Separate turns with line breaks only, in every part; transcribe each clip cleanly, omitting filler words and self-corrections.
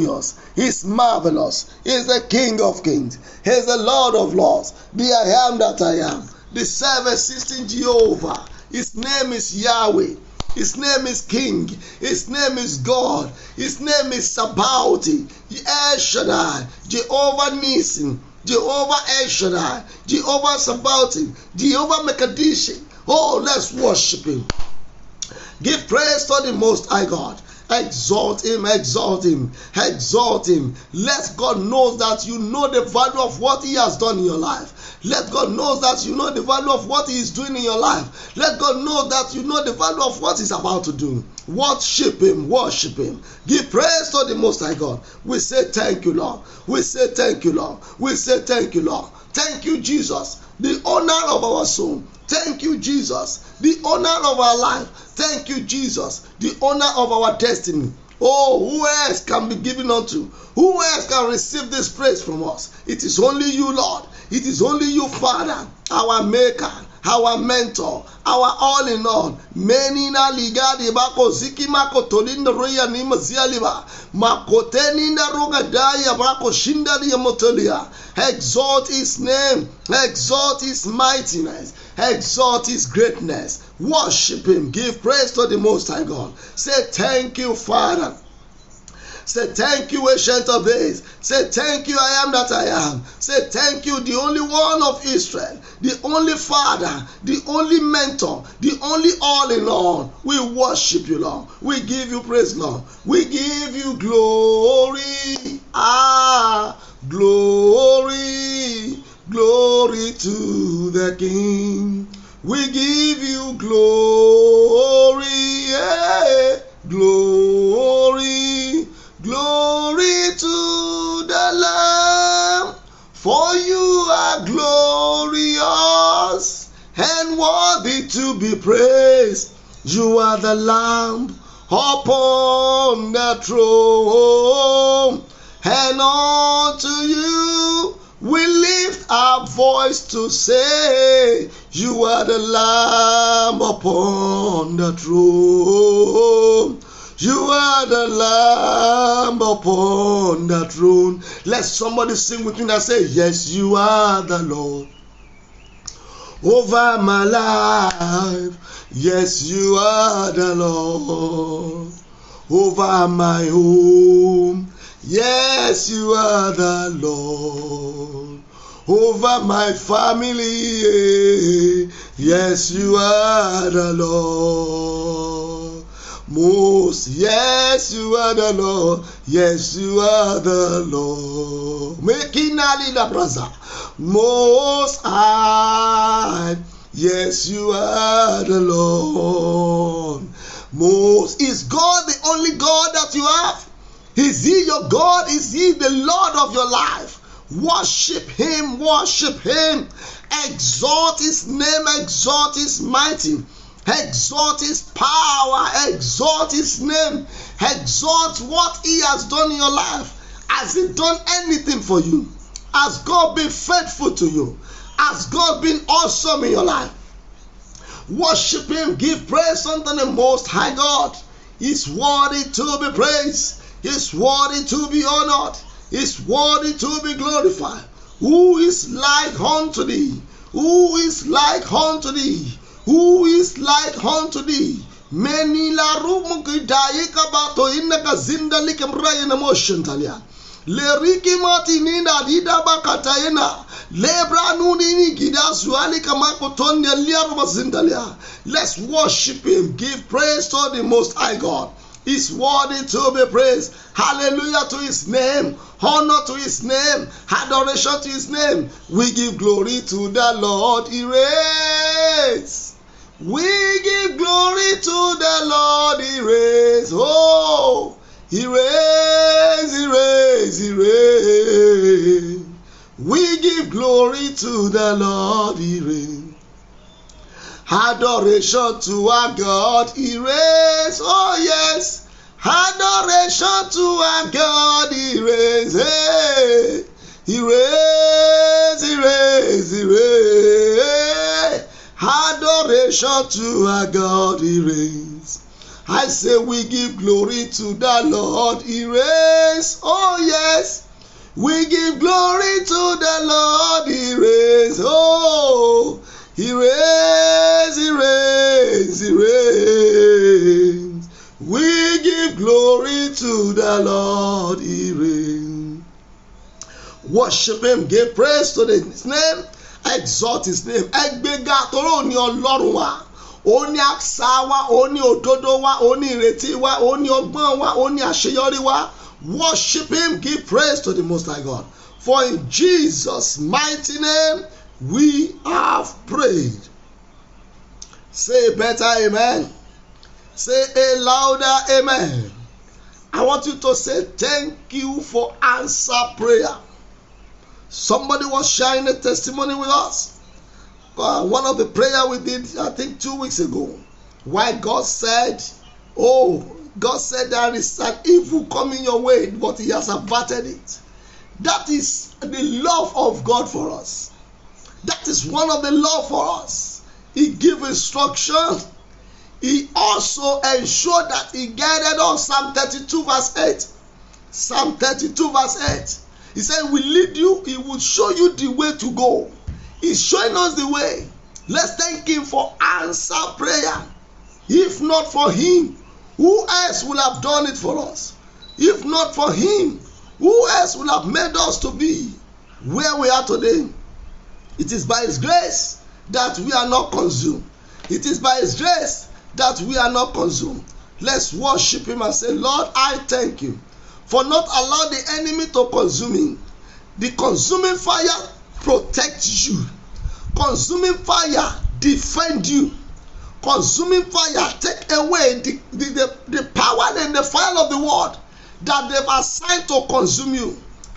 glorious. He's marvelous. He's the King of kings. He's the Lord of lords. The I am that I am. The self-existing Jehovah. His name is Yahweh. His name is King. His name is God. His name is Sabaoth. El Shaddai. Jehovah Nissi. Jehovah El Shaddai. Jehovah Sabaoth. Jehovah Mekadesh. Oh, let's worship him. Give praise to the Most High God. Exalt him, exalt him, exalt him. Let God know that you know the value of what he has done in your life. Let God know that you know the value of what he is doing in your life. Let God know that you know the value of what he's about to do. Worship him, worship him. Give praise to the Most High God. We say thank you, Lord. We say thank you, Lord. We say thank you, Lord. Thank you, Jesus, the owner of our soul. Thank you, Jesus, the owner of our life. Thank you, Jesus, the owner of our destiny. Oh, who else can be given unto? Who else can receive this praise from us? It is only you, Lord. It is only you, Father, our maker, our mentor, our all in all. Menina ligadi bako ziki mako tolinda roya ni mazialiba makoteni na roga daya bako shinda ni motolia. Exalt his name, exalt his mightiness, exalt his greatness. Worship him. Give praise to the Most High God. Say thank you, Father. Say thank you, Ancient of Days. Say thank you, I am that I am. Say thank you, the only one of Israel, the only Father, the only mentor, the only all in all. We worship you, Lord. We give you praise, Lord. We give you glory. Glory, glory to the King. We give you glory, glory, glory to the Lamb. For you are glorious and worthy to be praised. You are the Lamb upon the throne, and unto you we lift our voice to say, you are the Lamb upon the throne. You are the Lamb upon the throne. Let somebody sing with me and say, yes, you are the Lord over my life. Yes, you are the Lord over my home. Yes, you are the Lord over my family. Yes, you are the Lord. Most, yes, you are the Lord. Yes, you are the Lord. Making a brother. Most high. Yes, you are the Lord. Most. Is God the only God that you have? Is he your God? Is he the Lord of your life? Worship him, worship him. Exalt his name, exalt his mighty. Exalt his power, exalt his name. Exalt what he has done in your life. Has he done anything for you? Has God been faithful to you? Has God been awesome in your life? Worship him, give praise unto the Most High God. He's worthy to be praised. He's worthy to be honored. He's worthy to be glorified. Who is like unto thee? Who is like unto thee? Who is like unto thee? Many la rumukidayika bato inaka zinda likemraya na motion talia. Leriki matinina dida bakatayena. Lebra nunini gida suali kamako tonya liaruba zindalia. Let's worship him. Give praise to the Most High God. He's worthy to be praised. Hallelujah to his name. Honor to his name. Adoration to his name. We give glory to the Lord. He reigns. We give glory to the Lord. He reigns. Oh, he reigns, he reigns, he reigns. We give glory to the Lord. He reigns. Adoration to our God, he reigns. Oh yes, adoration to our God, he reigns. Hey, he reigns, he reigns, he reigns. Adoration to our God, he reigns. I say we give glory to the Lord. He reigns. Oh yes. We give glory to the Lord. He reigns. Oh, he reigns, he reigns, he reigns. We give glory to the Lord. He reigns. Worship him. Give praise to his name. Exalt his name. Ẹgbẹ́ga toro ni Ọlọ́run wa. Ó ní àṣà wa, ó ní òdodo wa, ó ní ìrètí wa, ó ní ọgbọ́n wa, ó ní àṣeyọrí wa. Worship him, give praise to the Most High God. For in Jesus' mighty name we have prayed. Say better amen. Say a louder amen. I want you to say thank you for answer prayer. Somebody was sharing a testimony with us. One of the prayer we did, I think 2 weeks ago. Why God said, God said there is an evil coming your way, but he has averted it. That is the love of God for us. That is one of the love for us. He gave instruction. He also ensured that he guided us. Psalm 32 verse 8. Psalm 32 verse 8. He said, we lead you. He will show you the way to go. He's showing us the way. Let's thank him for answer prayer. If not for him, who else will have done it for us? If not for him, who else will have made us to be where we are today? It is by his grace that we are not consumed. It is by his grace that we are not consumed. Let's worship him and say, Lord, I thank you for not allowing the enemy to consume me. The consuming fire protects you. Consuming fire defend you. Consuming fire take away the power and the fire of the world that they've assigned to consume you.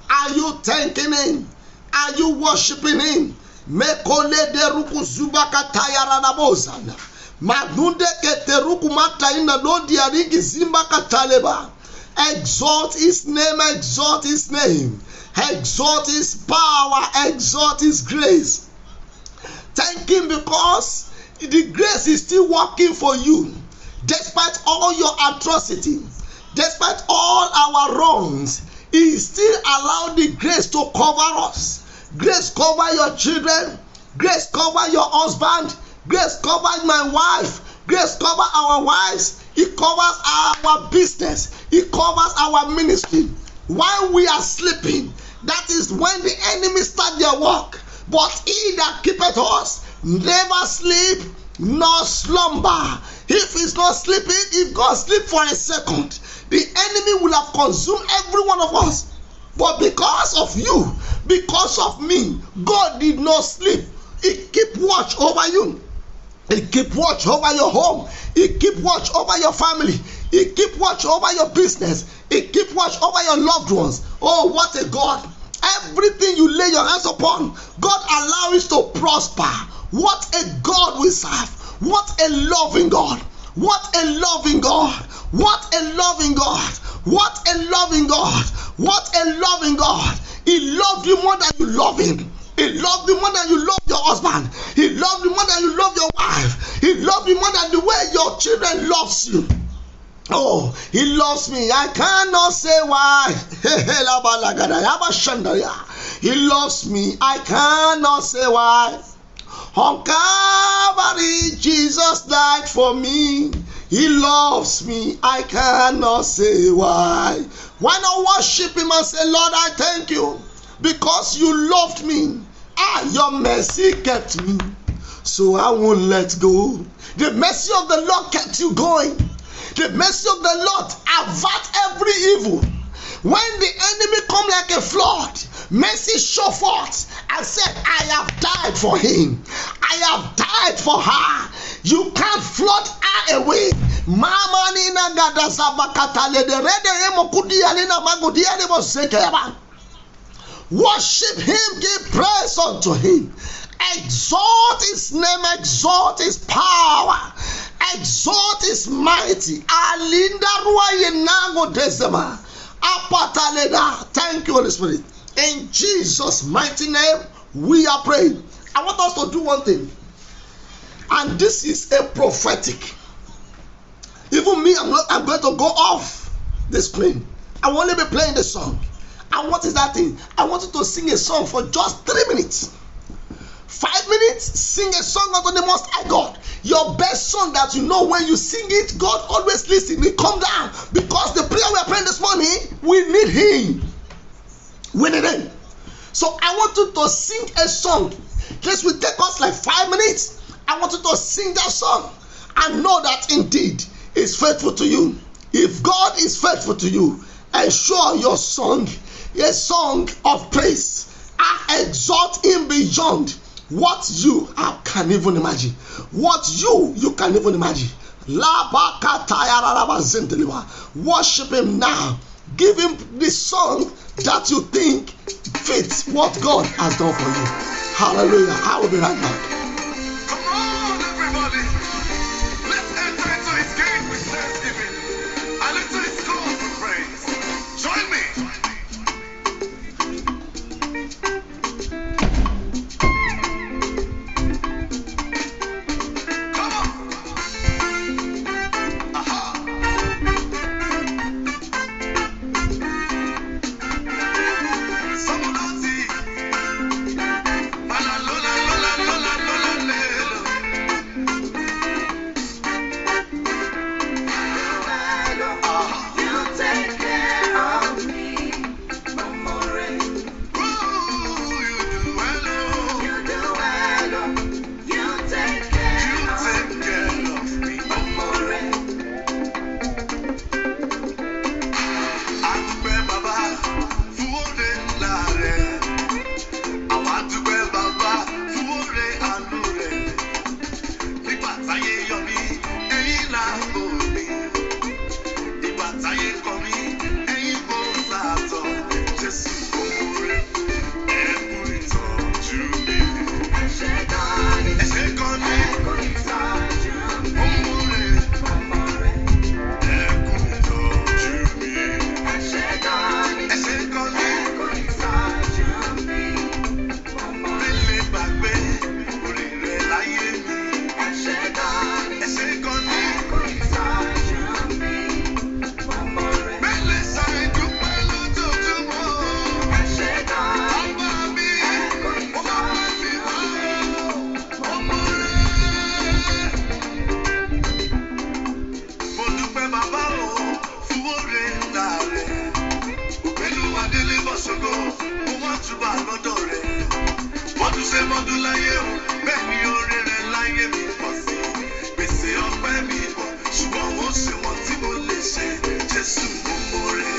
Are you thanking him? Are you worshiping him? Mekole deruku zubaka tayaranabozana. Magunde keteruku mataina lodi arigi zimbaka taleba. Exalt his name, exalt his name. Exalt his power, exalt his grace. Thank him because the grace is still working for you. Despite all your atrocity, despite all our wrongs, he still allowed the grace to cover us. Grace cover your children. Grace cover your husband. Grace cover my wife. Grace cover our wives. It covers our business. It covers our ministry. While we are sleeping, that is when the enemy start their work. But he that keepeth us never sleep nor slumber. If he's not sleeping, if God sleep for a second, the enemy will have consumed every one of us. But because of you, because of me, God did not sleep. He keep watch over you. He keep watch over your home. He keep watch over your family. He keep watch over your business. He keep watch over your loved ones. Oh, what a God. Everything you lay your hands upon, God allows it to prosper. What a God we serve. What a loving God. What a loving God. What a loving God. What a loving God. What a loving God. He loved you more than you love him. He loved you more than you love your husband. He loved you more than you love your wife. He loved you more than the way your children loves you. Oh, he loves me. I cannot say why. He loves me. I cannot say why. On Calvary, Jesus died for me. He loves me. I cannot say why. Why not worship him and say, Lord, I thank you because you loved me. Your mercy kept me, so I won't let go. The mercy of the Lord kept you going. The mercy of the Lord avert every evil. When the enemy come like a flood, mercy show forth and said, I have died for him. I have died for her. You can't flood her away. Worship him, give praise unto him. Exalt his name, exalt his power, exalt his mighty. Thank you, Holy Spirit. In Jesus' mighty name, we are praying. I want us to do one thing, and this is a prophetic. Even me, I'm going to go off the screen. I won't be playing the song. And what is that thing? I want you to sing a song for just 3 minutes. 5 minutes, sing a song unto the Most High God. Your best song that you know, when you sing it, God always listens. It come down. Because the prayer we are praying this morning, we need Him. We need Him. So I want you to sing a song. This will take us like 5 minutes. I want you to sing that song and know that indeed is faithful to you. If God is faithful to you, ensure your song, a song of praise. I exalt Him beyond what you can even imagine. What you can even imagine. Worship Him now. Give Him the song that you think fits what God has done for you. Hallelujah. I will be right back.
Come on, everybody. Let's enter into His gate with thanksgiving and into His courts with praise. Join me. Come on. Aha. Someone else see. La la la la la la la la la.
You take care of me, Amore.
Ooh, you do well,
You do well, you take
you
care
take care of me.
Amore.
Adúpẹ́ bàbá fún oore ńlá rẹ̀. Àwa dúpẹ́ bàbá fún oore àánú rẹ̀. Nígbà táyé yọ mí, ẹ̀yin là ń bò mí. Ìgbà táyé kọ mí, ẹ̀yin kò sàtọ̀. Jésù kò múre, ẹ kú ìtọ́jú mi.
Ṣé gan ni
Ẹ ṣé gan ni,
kò ìtọ́jú
ó múre,
Amore?
ẹ kú ìtọ́jú mi.
Ṣé gan ni
Ẹ ṣé gan ni,
kò ìtọ́jú Amore?
mélé gbàgbé orí rẹ̀ láyé mi.
Ṣé gan ni
Ẹ ṣé gan ni,
kò ìtọ́jú Amore?
mélé ṣàìdúpẹ́ lójoojúmọ́.
Ṣé gan ni
Bàbá mi,
kò
ó máa bá mi wá ọmọ rẹ̀. Mo dúpẹ́ bàbá o fún oore ńlá rẹ̀. Ògbénu Adélé Bọ̀ṣọ́gó, mo wá túbà lọ́dọ̀ rẹ̀. Mọ́dún ṣe mọ́dún láyé o, bẹ́ẹ̀ ni oore rẹ̀ láyé mi pọ̀ sí. Gbèsè ọpẹ́ mi pọ̀, ṣùgbọ́n mo ṣe wọ́n tí mo lè ṣe. Jésù mo mọ̀re,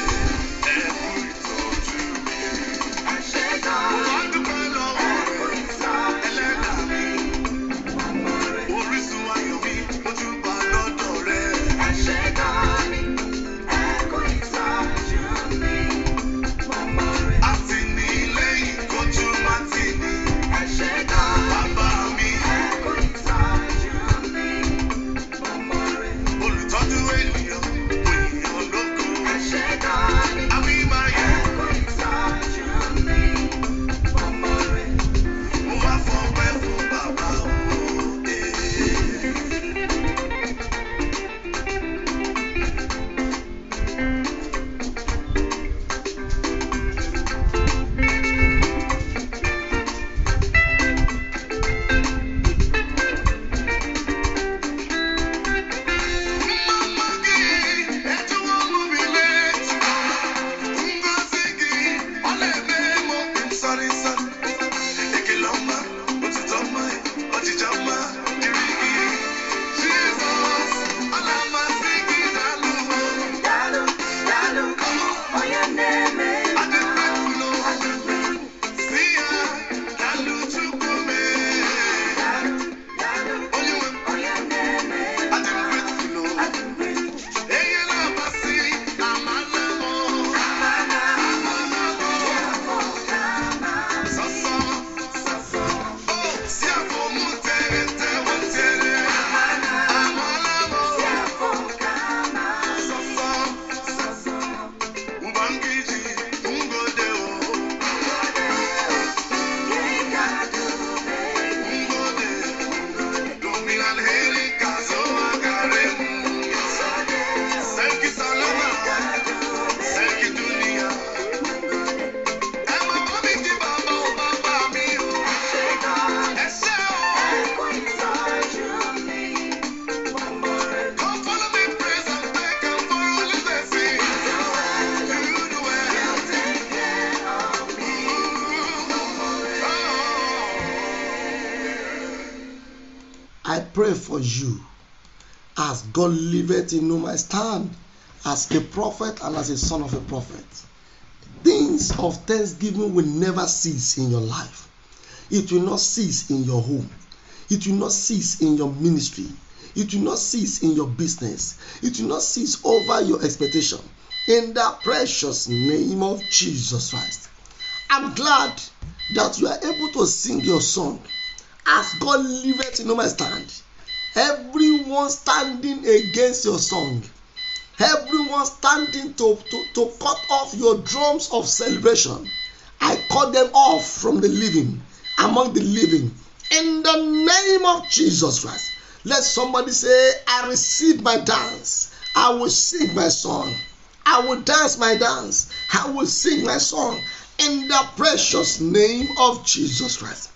ẹ kú ìtọ́jú mi.
Ṣé
Mo
gan
wá dúpẹ́ lọ́wọ́
kò
rẹ̀,
ìtọ́jú
ẹlẹ́dàá mi.
Amore?
Orísun ayọ̀ mi, mo túbà lọ́dọ̀ rẹ̀.
Ṣé gan ni kò ìtọ́jú Amore?
Àtìlẹ́yìn kojú má tì ní.
Ṣé gan
Bàbá mi,
kò ìtọ́jú
I pray for you. As God liveth in whom I stand, as a prophet and as a son of a prophet. Things of thanksgiving will never cease in your life. It will not cease in your home. It will not cease in your ministry. It will not cease in your business. It will not cease over your expectation. In the precious name of Jesus Christ. I'm glad that you are able to sing your song. As God liveth in whom I stand. Everyone standing against your song. Everyone standing to cut off your drums of celebration. I cut them off from the living, among the living. In the name of Jesus Christ. Let somebody say, I receive my dance. I will sing my song. I will dance my dance. I will sing my song. In the precious name of Jesus Christ.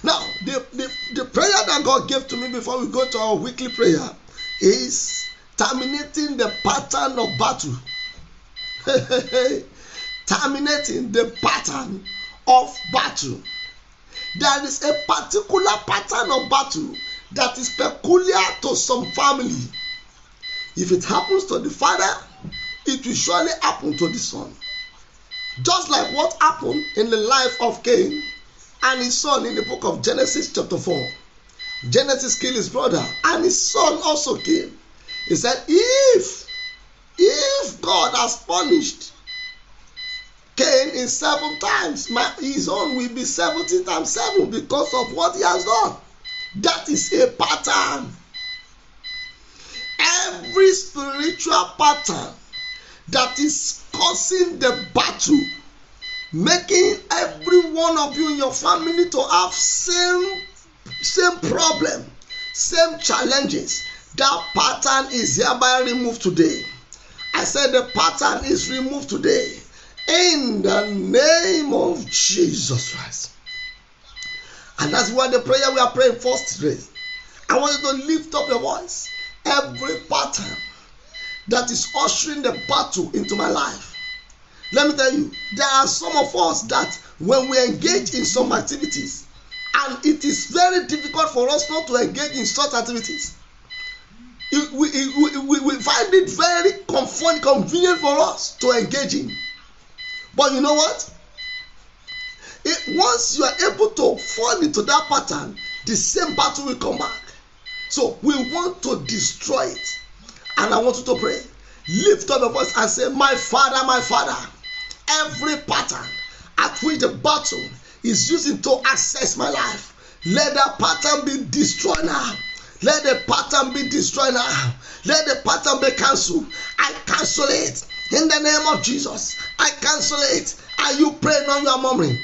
Now, the prayer that God gave to me before we go to our weekly prayer is terminating the pattern of battle. Terminating the pattern of battle. There is a particular pattern of battle that is peculiar to some family. If it happens to the father, it will surely happen to the son. Just like what happened in the life of Cain and his son in the book of Genesis chapter 4. Genesis killed his brother and his son also came. He said, if God has punished Cain in 7 times, his own will be 70 times 7 because of what he has done. That is a pattern. Every spiritual pattern that is causing the battle, making every one of you in your family to have same problem, same challenges, that pattern is hereby removed today. I said the pattern is removed today. In the name of Jesus Christ. And that's why the prayer we are praying first today. I want you to lift up your voice. Every pattern that is ushering the battle into my life. Let me tell you, there are some of us that when we engage in some activities, and it is very difficult for us not to engage in such activities. We find it very convenient for us to engage in. But you know what? Once you are able to fall into that pattern, the same battle will come back. So we want to destroy it. And I want you to pray. Lift up your voice and say, my Father, every pattern at which the battle is using to access my life, let that pattern be destroyed now. Let the pattern be destroyed now. Let the pattern be cancelled. I cancel it. In the name of Jesus, I cancel it. Are you praying on your murmuring?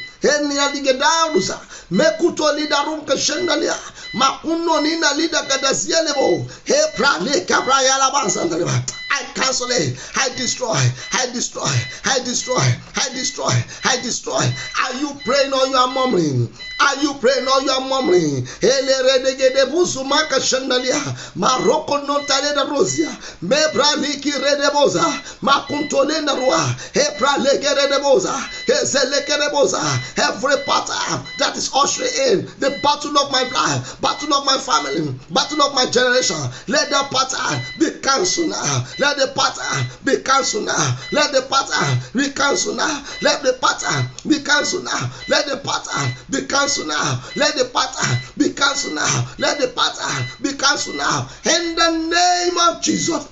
Mekuto lida rum kashendalia makuno nina lida kadazielebo he prale kabraya labanzandaleba. I cancel it. I destroy. I destroy. I destroy. I destroy. I destroy. Are you praying or you are murmuring? Are you praying or you are murmuring? Ele redegede buzuma kashendalia maroko non taleda rosia me praliki redeboza makuntole na rua he prale gedeboza he zelekeboza. Every pattern that is ushering in the battle of my life, battle of my family, battle of my generation, let the pattern be cancelled now. Let the pattern be cancelled now. Let the pattern be cancelled now. Let the pattern be cancelled now. Let the pattern be cancelled now. Let the pattern be cancelled now. Let the pattern be cancelled now. In the name of Jesus.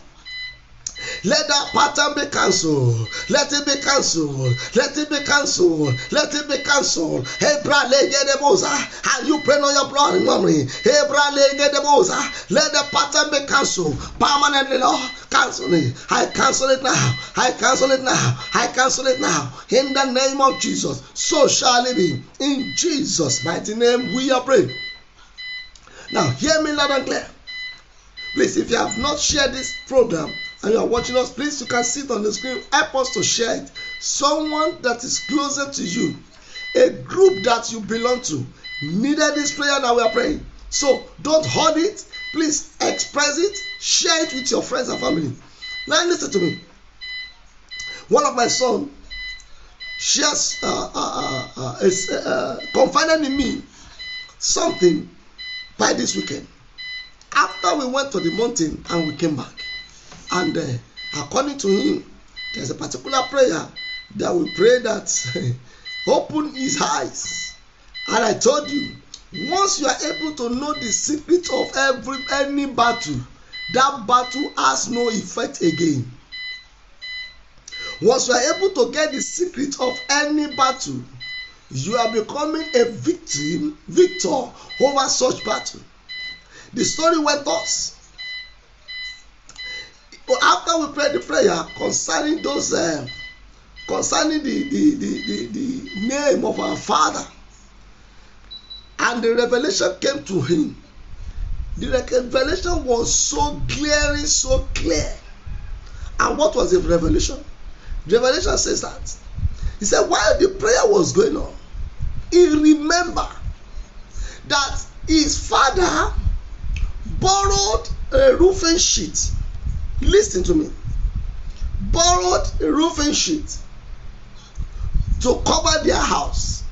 Let that pattern be cancelled. Let it be cancelled. Let it be cancelled. Let it be cancelled. Are you praying on your blood in memory? Let the pattern be cancelled permanently, Lord. Cancel it. I cancel it now. I cancel it now. I cancel it now. In the name of Jesus. So shall it be. In Jesus' mighty name we are praying. Now hear me loud and clear. Please, if you have not shared this program and you are watching us, please, you can sit on the screen. Help us to share it. Someone that is closer to you, a group that you belong to, needed this prayer that we are praying. So don't hold it. Please express it. Share it with your friends and family. Now listen to me. One of my sons shares confided in me something by this weekend. After we went to the mountain and we came back, and according to him, there's a particular prayer that we pray that open his eyes. And I told you, once you are able to know the secret of any battle, that battle has no effect again. Once you are able to get the secret of any battle, you are becoming a victor over such battle. The story went us. After we prayed the prayer concerning those, concerning the name of our Father, and the revelation came to him. The revelation was so glaring, so clear. And what was the revelation? The revelation says that he said while the prayer was going on, he remembered that his father borrowed a roofing sheet. Listen to me. Borrowed a roofing sheet to cover their house,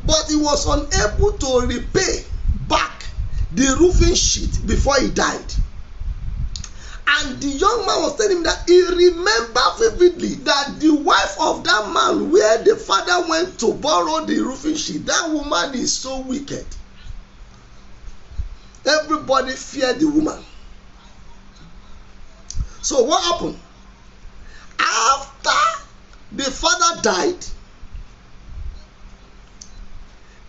but he was unable to repay back the roofing sheet before he died. And the young man was telling him that he remembered vividly that the wife of that man where the father went to borrow the roofing sheet, that woman is so wicked. Everybody feared the woman. So what happened? After the father died,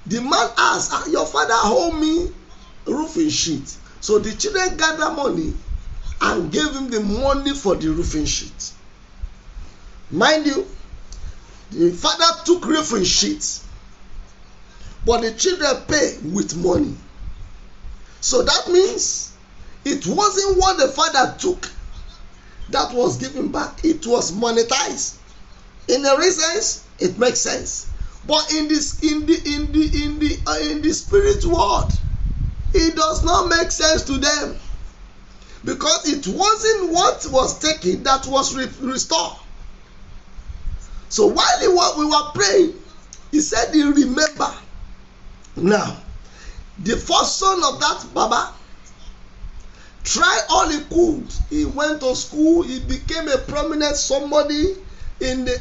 the man asked, your father owed me roofing sheet. So the children gathered money and gave him the money for the roofing sheet. Mind you, the father took roofing sheet, but the children pay with money. So that means it wasn't what the father took that was given back. It was monetized. In a real sense, it makes sense. But in the spirit world, it does not make sense to them, because it wasn't what was taken that was restored. So while we were praying, he said he remember. Now, the first son of that Baba tried all he could. He went to school. He became a prominent somebody in the